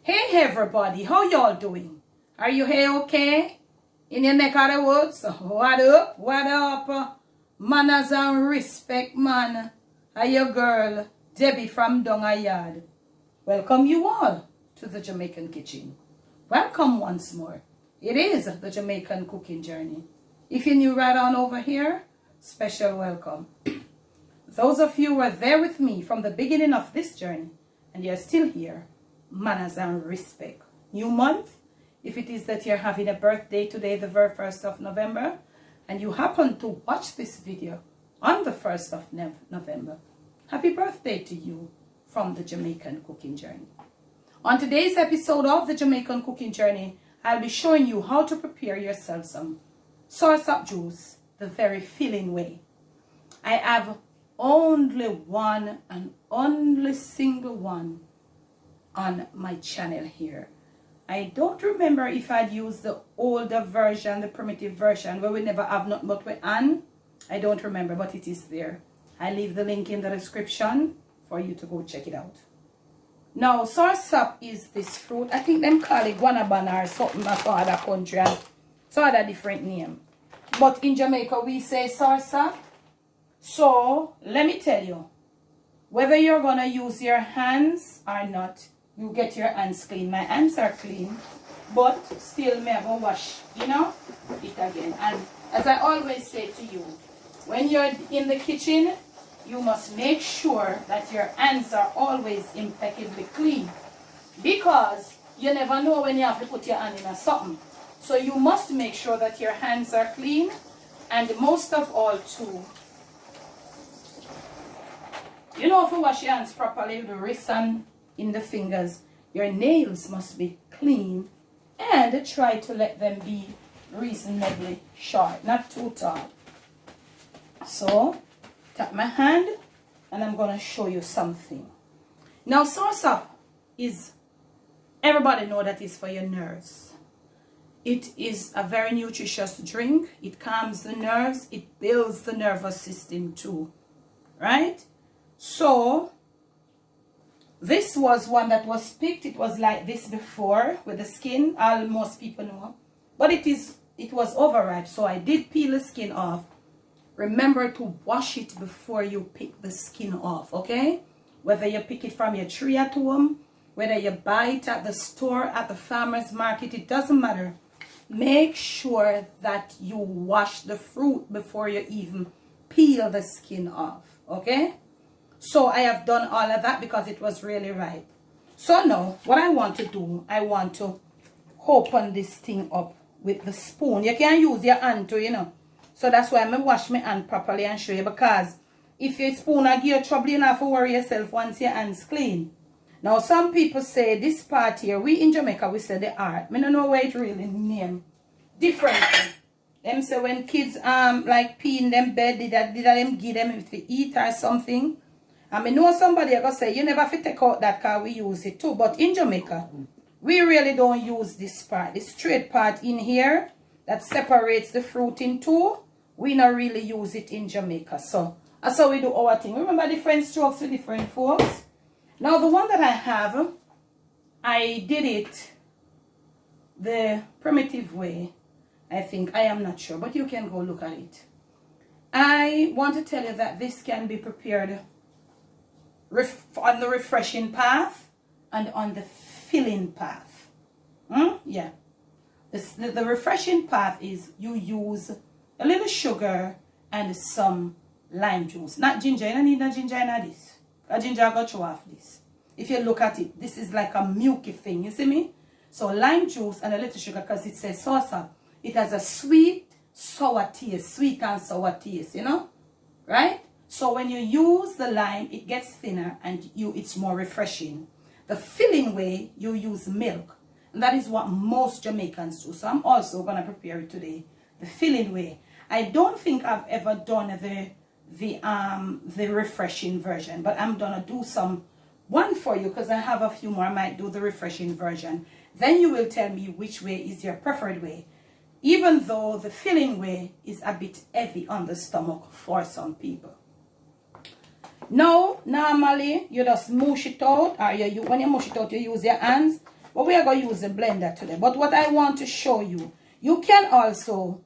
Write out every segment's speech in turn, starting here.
Hey everybody, how y'all doing? Are you here okay? In your neck of the woods? What up? What up? Manners and respect, man. Are your girl, Debbie from Donga Yard. Welcome you all to the Jamaican kitchen. Welcome once more. It is the Jamaican cooking journey. If you're new right on over here, special welcome. Those of you who are there with me from the beginning of this journey and you're still here, manners and respect. New month, if it is that you're having a birthday today, the very 1st of November, and you happen to watch this video on the 1st of November, happy birthday to you from the Jamaican cooking journey. On today's episode of the Jamaican cooking journey, I'll be showing you how to prepare yourself some Soursop juice the very filling way. I have only one and only single one on my channel here. I don't remember if I'd used the older version, the primitive version, where we never have nothing but we on. I don't remember, but it is there. I leave the link in the description for you to go check it out. Now, Soursop is this fruit. I think them call it guanabana or something from other country and some other different name. But in Jamaica, we say Soursop. So, let me tell you, whether you're going to use your hands or not, you get your hands clean. My hands are clean, but still me have to wash, it again. And as I always say to you, when you're in the kitchen, you must make sure that your hands are always impeccably clean, because you never know when you have to put your hand in a something. So you must make sure that your hands are clean, and most of all too, if you wash your hands properly, the wrists and in the fingers, your nails must be clean, and try to let them be reasonably short, not too tall. So, tap my hand, and I'm going to show you something. Now, Soursop is, everybody know that it's for your nerves. It is a very nutritious drink. It calms the nerves. It builds the nervous system too, right? So, this was one that was picked. It was like this before with the skin. Most people know. But it was overripe. So I did peel the skin off. Remember to wash it before you pick the skin off. Okay? Whether you pick it from your tree at home. Whether you buy it at the store, at the farmer's market. It doesn't matter. Make sure that you wash the fruit before you even peel the skin off. Okay? So I have done all of that because it was really ripe. So now, what I want to do, I want to open this thing up with the spoon. You can use your hand too, So that's why I'm going to wash my hand properly and show you. Because if your spoon will give you trouble, you don't have to worry yourself once your hand's clean. Now, some people say this part here, we in Jamaica, we say the art. I don't know where it really name. Different. Them say when kids like pee in them bed, did them give them if they eat or something. I know somebody are going to say, you never have to take out that because we use it too. But in Jamaica, we really don't use this part. This straight part in here that separates the fruit in two, we not really use it in Jamaica. So that's how we do our thing. Remember different strokes for different folks. Now the one that I have, I did it the primitive way. I think. I am not sure. But you can go look at it. I want to tell you that this can be prepared on the refreshing path and on the filling path. Yeah. The refreshing path is you use a little sugar and some lime juice. Not ginger. You don't need no ginger in this. Because ginger got you off this. If you look at it, this is like a milky thing. You see me? So lime juice and a little sugar, because it says Soursop. It has a sweet, sour taste. Sweet and sour taste, Right? So when you use the lime, it gets thinner and it's more refreshing. The filling way, you use milk. And that is what most Jamaicans do. So I'm also going to prepare it today. The filling way. I don't think I've ever done the refreshing version. But I'm going to do one for you because I have a few more. I might do the refreshing version. Then you will tell me which way is your preferred way. Even though the filling way is a bit heavy on the stomach for some people. Now, normally, you just mush it out, or when you mush it out, you use your hands. But we are going to use the blender today. But what I want to show you, you can also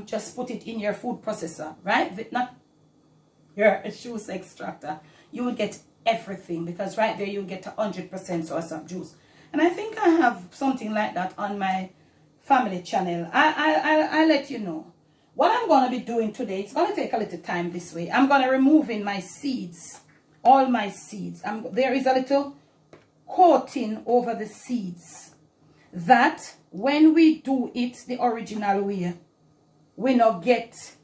just put it in your food processor, right? Not your juice extractor. You will get everything, because right there you get 100% Soursop juice. And I think I have something like that on my family channel. I'll let you know. What I'm going to be doing today, it's going to take a little time this way. I'm going to remove in my seeds, all my seeds. There is a little coating over the seeds that when we do it the original way, we not get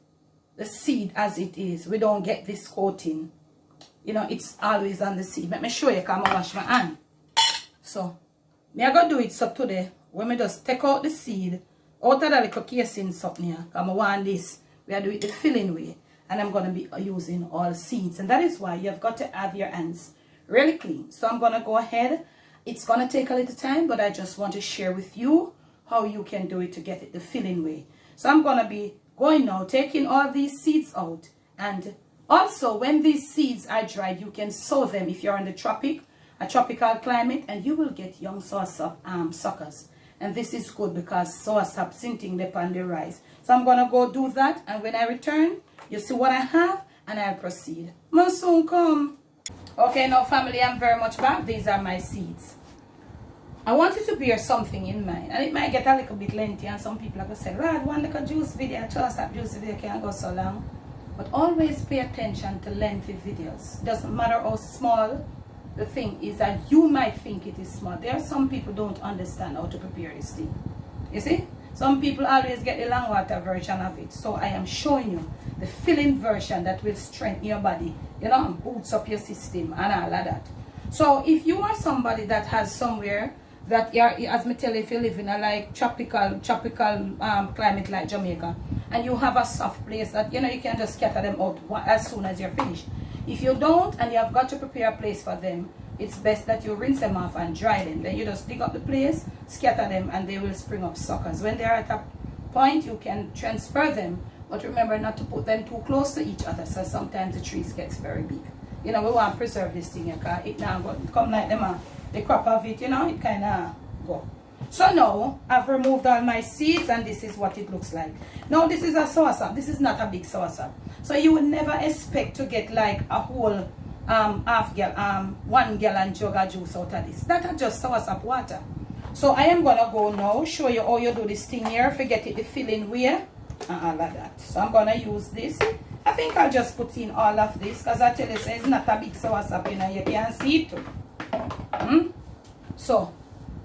the seed as it is. We don't get this coating. You know, it's always on the seed. Let me show you, because I wash my hand. So, me I go do it so today. When me just take out the seed out of the little casing something here. Because I want this. We are doing it the filling way. And I'm going to be using all seeds. And that is why you've got to have your hands really clean. So I'm going to go ahead. It's going to take a little time, but I just want to share with you how you can do it to get it the filling way. So I'm going to be going now, taking all these seeds out. And also, when these seeds are dried, you can sow them if you're in the tropical climate, and you will get young Soursop suckers. And this is good because Soursop sinting upon the rise. So I'm going to go do that, and when I return, you see what I have, and I'll proceed. Must soon come. Okay, now family, I'm very much back. These are my seeds. I want you to bear something in mind, and it might get a little bit lengthy, and some people are going to say, Lord, one little juice video, Soursop juice video can't go so long. But always pay attention to lengthy videos. Doesn't matter how small the thing is, that you might think it is small. There are some people don't understand how to prepare this thing. You see? Some people always get the long water version of it. So I am showing you the filling version that will strengthen your body, you know, and boots up your system and all of that. So if you are somebody that has somewhere that you're, as me tell you, if you live in a like tropical climate like Jamaica, and you have a soft place that, you know, you can just scatter them out as soon as you're finished. If you don't, and you have got to prepare a place for them, it's best that you rinse them off and dry them. Then you just dig up the place, scatter them, and they will spring up suckers. When they're at a point, you can transfer them, but remember not to put them too close to each other, so sometimes the trees gets very big. You know, we want to preserve this thing, because it now come like them, the crop of it, you know, it kind of go. So now, I've removed all my seeds, and this is what it looks like. Now, this is a Soursop. This is not a big Soursop. So you would never expect to get like a whole 1 gallon jug of juice out of this. That is just Soursop water. So I am going to go now, show you how you do this thing here. Forget it, the filling way, and all of that. So I'm going to use this. I think I'll just put in all of this, because I tell you, so it's not a big Soursop, you know, you can see it too. So,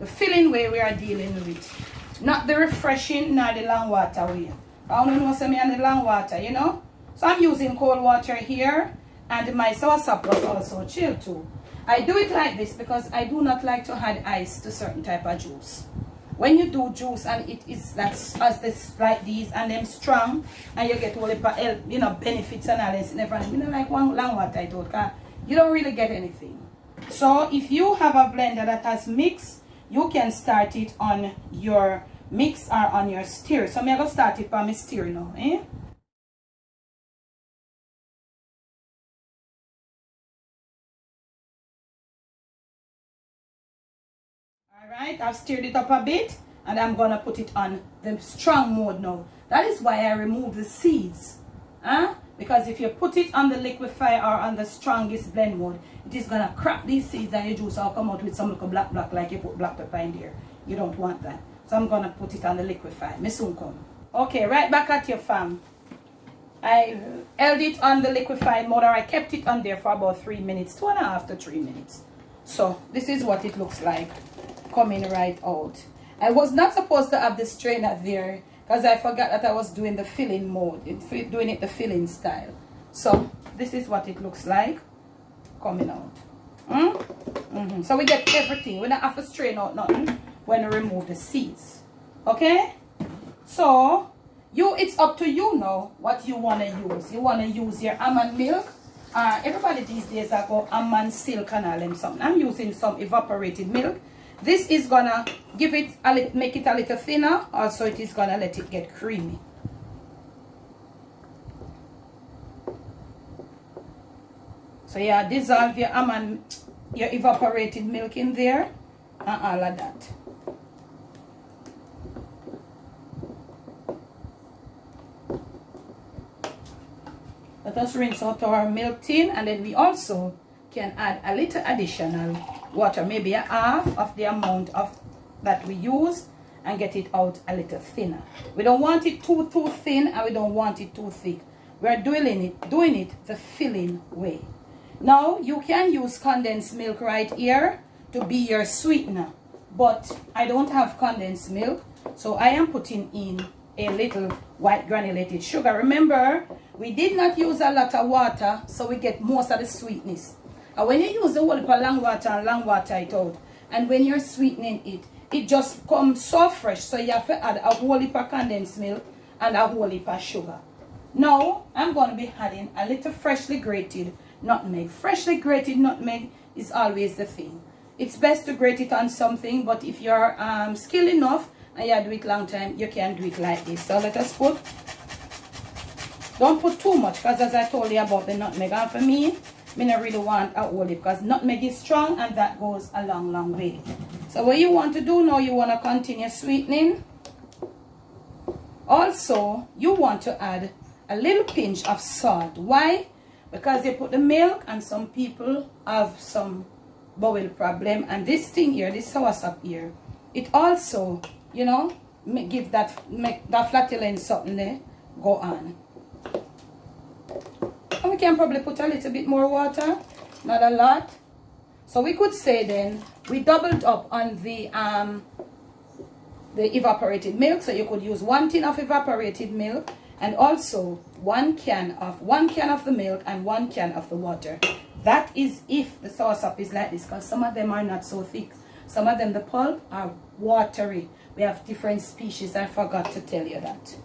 the filling way we are dealing with. Not the refreshing, nor the long water way. I don't know me on the long water, you know. So I'm using cold water here. And my Soursop was also chilled too. I do it like this because I do not like to add ice to certain type of juice. When you do juice and it is that's as this like these and them strong, and you get all the, you know, benefits and all this and everything. You know, like one long water I thought, you don't really get anything. So if you have a blender that has mix, you can start it on your mix or on your stir. So I'm going to start it by my stir now. Alright, I've stirred it up a bit, and I'm going to put it on the strong mode now. That is why I remove the seeds. Because if you put it on the liquefy or on the strongest blend mode, it is going to crack these seeds, and your juice will come out with some little black like you put black pepper in there. You don't want that. So I'm going to put it on the liquefy. Me soon come. Okay, right back at your fam. I held it on the liquefied mode, or I kept it on there for about 3 minutes, 2.5 to 3 minutes. So this is what it looks like coming right out. I was not supposed to have the strainer there because I forgot that I was doing the filling mode, doing it the filling style. So this is what it looks like coming out. So we get everything. We don't have to strain out nothing when we remove the seeds. Okay? So it's up to you now what you want to use. You want to use your almond milk. Everybody these days I go almond silk and all them something. I'm using some evaporated milk. This is gonna give it make it a little thinner. Also, it is gonna let it get creamy. So yeah, dissolve your evaporated milk in there, and all of that. Let us rinse out our milk tin, and then we also can add a little additional water, maybe a half of the amount of that we use, and get it out a little thinner. We don't want it too thin, and we don't want it too thick. We're doing it the filling way. Now you can use condensed milk right here to be your sweetener, but I don't have condensed milk, so I am putting in a little white granulated sugar. Remember, we did not use a lot of water, so we get most of the sweetness. And when you use the whole heap of long water it out, and when you're sweetening it, it just comes so fresh, so you have to add a whole heap of condensed milk and a whole heap of sugar. Now, I'm going to be adding a little freshly grated nutmeg. Freshly grated nutmeg is always the thing. It's best to grate it on something, but if you're skilled enough and you do it long time, you can do it like this. So let us put, don't put too much, because as I told you about the nutmeg, and for me, I don't really want a whole heap, because nutmeg is strong and that goes a long way. So what you want to do now, you want to continue sweetening. Also, you want to add a little pinch of salt. Why? Because you put the milk, and some people have some bowel problem, and this thing here, this soursop here, it also, you know, make that flatulence something there go on. And we can probably put a little bit more water, not a lot. So we could say then we doubled up on the evaporated milk, so you could use 1 tin of evaporated milk, and also 1 can of the milk and 1 can of the water. That is if the soursop is like this, because some of them are not so thick. Some of them, the pulp, are watery. We have different species. I forgot to tell you that.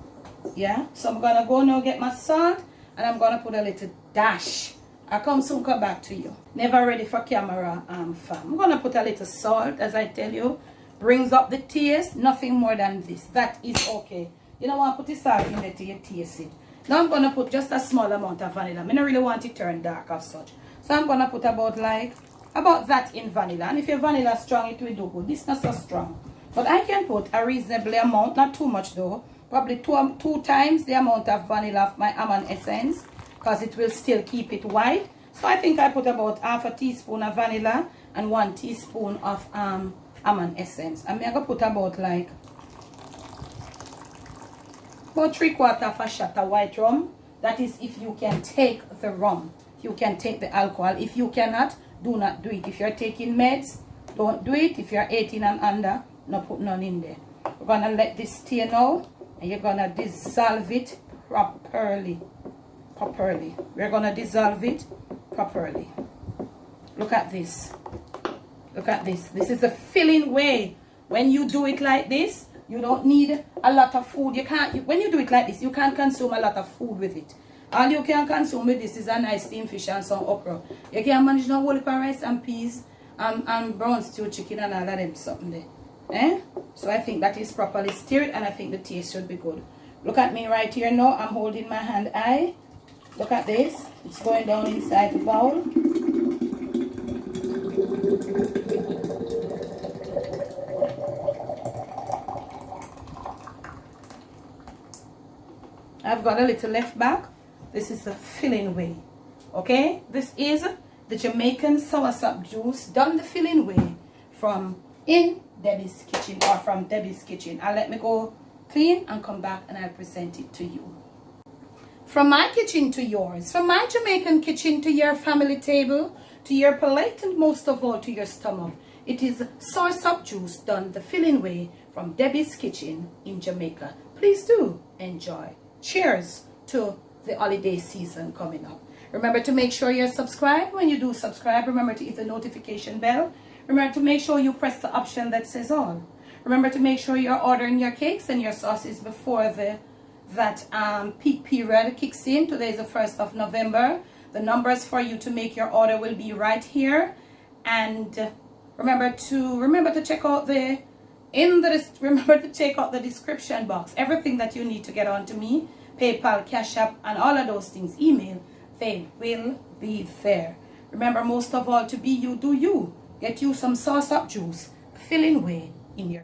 Yeah, so I'm gonna go now get my salt, and I'm gonna put a little dash. I come soon, come back to you. Never ready for camera, fam. I'm gonna put a little salt, as I tell you. Brings up the taste, nothing more than this. That is okay. You don't want to put the salt in there till you taste it. Now I'm gonna put just a small amount of vanilla. I don't really want it to turn dark as such. So I'm gonna put about that in vanilla. And if your vanilla is strong, it will do good. This is not so strong. But I can put a reasonable amount, not too much though. Probably two times the amount of vanilla of my almond essence, because it will still keep it white. So I think I put about half a teaspoon of vanilla and 1 teaspoon of almond essence. I'm going to put about 3/4 of a shot of white rum. That is if you can take the rum. If you can take the alcohol. If you cannot, do not do it. If you're taking meds, don't do it. If you're 18 and under, no put none in there. We're going to let this stay now. And you're going to dissolve it properly. We're going to dissolve it properly. Look at this. Look at this. This is the filling way. When you do it like this, you don't need a lot of food. You can't, when you do it like this, you can't consume a lot of food with it. All you can consume with this is a nice steamed fish and some okra. You can manage no whole heap of rice and peas and brown stew chicken and all of them something there. So I think that is properly stirred, and I think the taste should be good. Look at me right here now. I'm holding my hand high. Look at this. It's going down inside the bowl. I've got a little left back. This is the filling way. Okay? This is the Jamaican soursop juice done the filling way from Debbie's kitchen, or from Debbie's kitchen. I'll let me go clean and come back and I'll present it to you. From my kitchen to yours, from my Jamaican kitchen to your family table, to your plate, and most of all to your stomach. It is soursop juice done the filling way from Debbie's kitchen in Jamaica. Please do enjoy. Cheers to the holiday season coming up. Remember to make sure you're subscribed. When you do subscribe, remember to hit the notification bell. Remember to make sure you press the option that says all. Remember to make sure you're ordering your cakes and your sauces before that peak period kicks in. Today is the 1st of November. The numbers for you to make your order will be right here. And remember to check out the description box. Everything that you need to get on to me, PayPal, Cash App, and all of those things, email, they will be there. Remember, most of all, to be you, do you. Get you some soursop juice. filling way in your